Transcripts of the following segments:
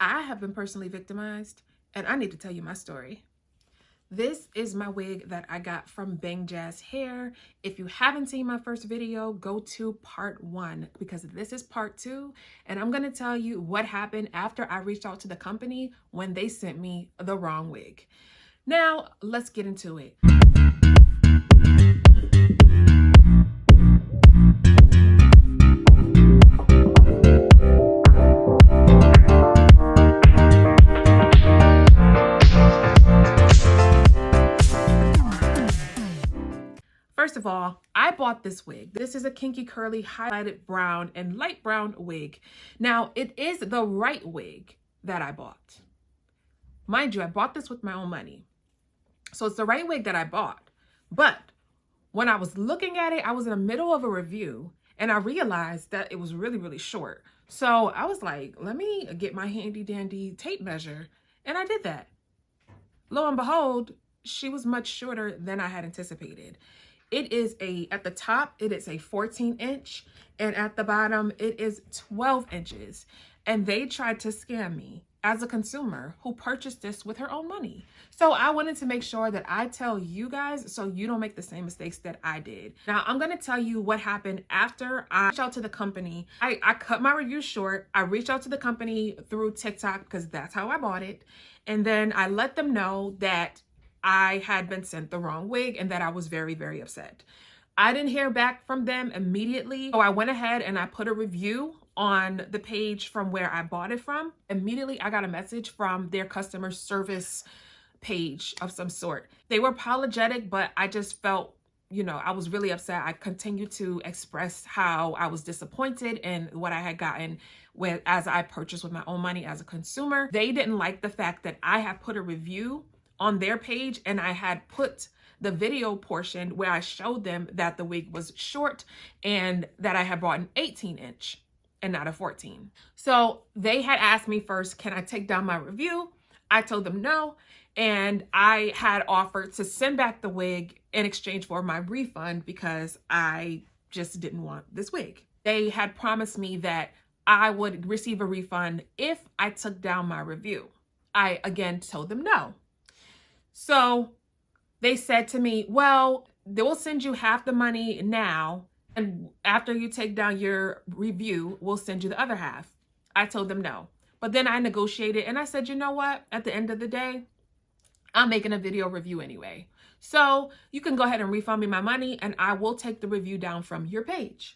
I have been personally victimized, and I need to tell you my story. This is my wig that I got from Bangjazz Hair. If you haven't seen my first video, go to part 1 because this is part 2. And I'm gonna tell you what happened after I reached out to the company when they sent me the wrong wig. Now, let's get into it. First of all, I bought this wig. This is a kinky curly highlighted brown and light brown wig. Now, it is the right wig that I bought. Mind you, I bought this with my own money. So it's the right wig that I bought. But when I was looking at it, I was in the middle of a review and I realized that it was really, really short. So I was like, let me get my handy dandy tape measure. And I did that. Lo and behold, she was much shorter than I had anticipated. It is at the top, it is a 14-inch, and at the bottom, it is 12 inches. And they tried to scam me as a consumer who purchased this with her own money. So I wanted to make sure that I tell you guys so you don't make the same mistakes that I did. Now, I'm gonna tell you what happened after I reached out to the company. I cut my review short. I reached out to the company through TikTok because that's how I bought it. And then I let them know that I had been sent the wrong wig and that I was very, very upset. I didn't hear back from them immediately. So I went ahead and I put a review on the page from where I bought it from. Immediately, I got a message from their customer service page of some sort. They were apologetic, but I just felt, I was really upset. I continued to express how I was disappointed in what I had gotten as I purchased with my own money as a consumer. They didn't like the fact that I had put a review on their page and I had put the video portion where I showed them that the wig was short and that I had bought an 18-inch and not a 14. So they had asked me first, can I take down my review? I told them no. And I had offered to send back the wig in exchange for my refund because I just didn't want this wig. They had promised me that I would receive a refund if I took down my review. I again told them no. So they said to me, well, they will send you half the money now. And after you take down your review, we'll send you the other half. I told them no. But then I negotiated and I said, you know what? At the end of the day, I'm making a video review anyway. So you can go ahead and refund me my money and I will take the review down from your page.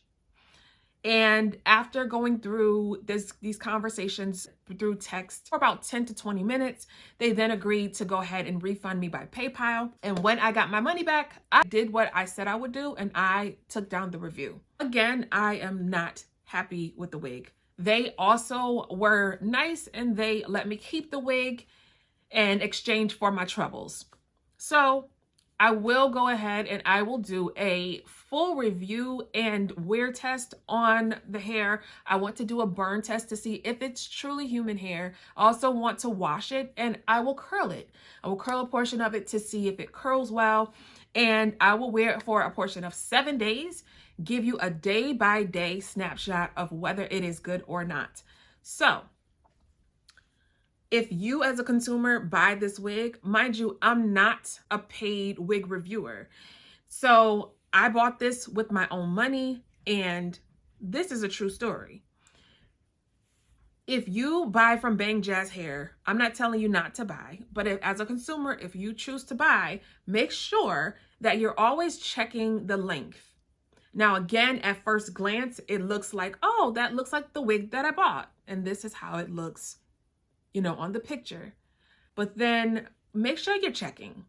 And after going through these conversations through text for about 10 to 20 minutes, they then agreed to go ahead and refund me by PayPal. And when I got my money back, I did what I said I would do and I took down the review. Again, I am not happy with the wig. They also were nice and they let me keep the wig in exchange for my troubles. So I will go ahead and I will do a full review and wear test on the hair. I want to do a burn test to see if it's truly human hair. I also want to wash it and I will curl it. I will curl a portion of it to see if it curls well. And I will wear it for a portion of 7 days, give you a day-by-day snapshot of whether it is good or not. So if you as a consumer buy this wig, mind you, I'm not a paid wig reviewer. So I bought this with my own money and this is a true story. If you buy from Bangjazz Hair, I'm not telling you not to buy, but as a consumer, if you choose to buy, make sure that you're always checking the length. Now, again, at first glance, it looks like, oh, that looks like the wig that I bought. And this is how it looks on the picture. But then make sure you're checking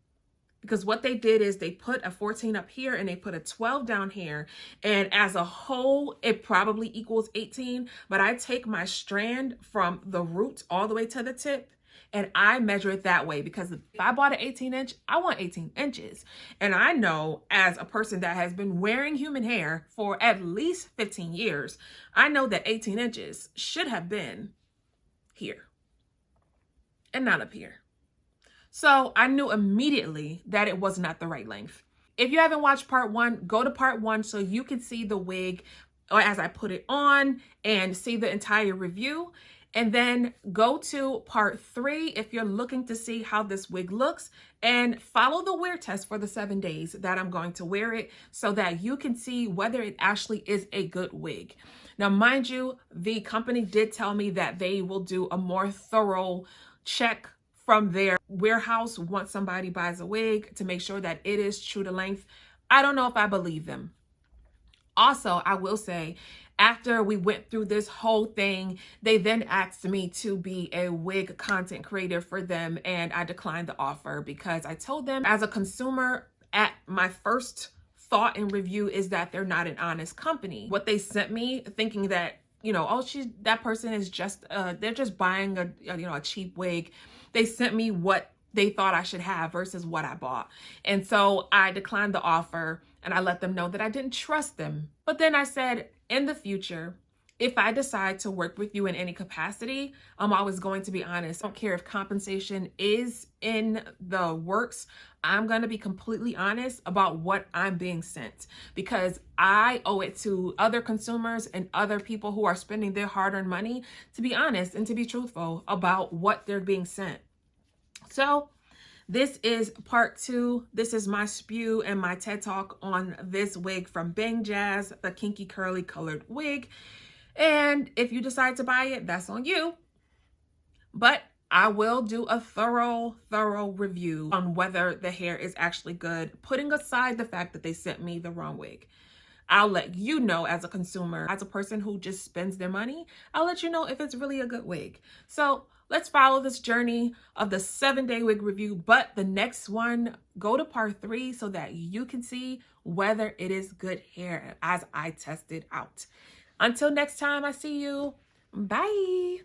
because what they did is they put a 14 up here and they put a 12 down here. And as a whole, it probably equals 18. But I take my strand from the root all the way to the tip and I measure it that way because if I bought an 18-inch, I want 18 inches. And I know as a person that has been wearing human hair for at least 15 years, I know that 18 inches should have been here and not up here. So I knew immediately that it was not the right length. If you haven't watched part 1, go to part 1 so you can see the wig as I put it on and see the entire review. And then go to part 3 if you're looking to see how this wig looks, and follow the wear test for the 7 days that I'm going to wear it so that you can see whether it actually is a good wig. Now, mind you, the company did tell me that they will do a more thorough check from their warehouse once somebody buys a wig to make sure that it is true to length. I don't know if I believe them. Also, I will say, after we went through this whole thing, they then asked me to be a wig content creator for them, and I declined the offer because I told them, as a consumer, at my first thought and review is that they're not an honest company. What they sent me, thinking that, you know, oh, that person is just they're just buying a cheap wig. They sent me what they thought I should have versus what I bought. And so I declined the offer, and I let them know that I didn't trust them. But then I said, in the future, if I decide to work with you in any capacity, I'm always going to be honest. I don't care if compensation is in the works. I'm going to be completely honest about what I'm being sent, because I owe it to other consumers and other people who are spending their hard-earned money to be honest and to be truthful about what they're being sent. So this is part 2. This is my spew and my TED Talk on this wig from Bangjazz, the kinky curly colored wig. And if you decide to buy it, that's on you. But I will do a thorough review on whether the hair is actually good, putting aside the fact that they sent me the wrong wig. I'll let you know as a consumer, as a person who just spends their money, I'll let you know if it's really a good wig. So let's follow this journey of the 7-day wig review, but the next one, go to part 3 so that you can see whether it is good hair as I test it out. Until next time I see you, bye.